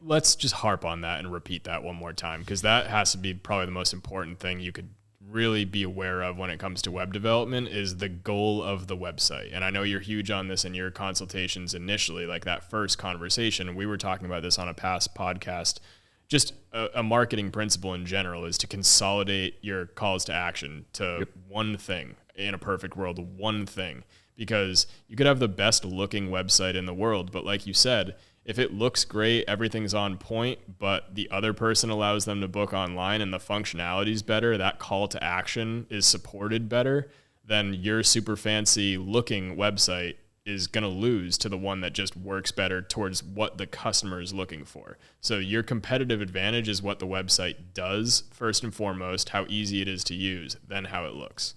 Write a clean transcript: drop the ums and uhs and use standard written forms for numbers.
let's just harp on that and repeat that one more time, because that has to be probably the most important thing you could really be aware of when it comes to web development is the goal of the website. And I know you're huge on this in your consultations initially, like that first conversation. We were talking about this on a past podcast. Just a marketing principle in general is to consolidate your calls to action to one thing. In a perfect world, one thing. Because you could have the best looking website in the world, but like you said, if it looks great, everything's on point, but the other person allows them to book online and the functionality is better, that call to action is supported better, then your super fancy looking website is going to lose to the one that just works better towards what the customer is looking for. So your competitive advantage is what the website does, first and foremost, how easy it is to use, then how it looks.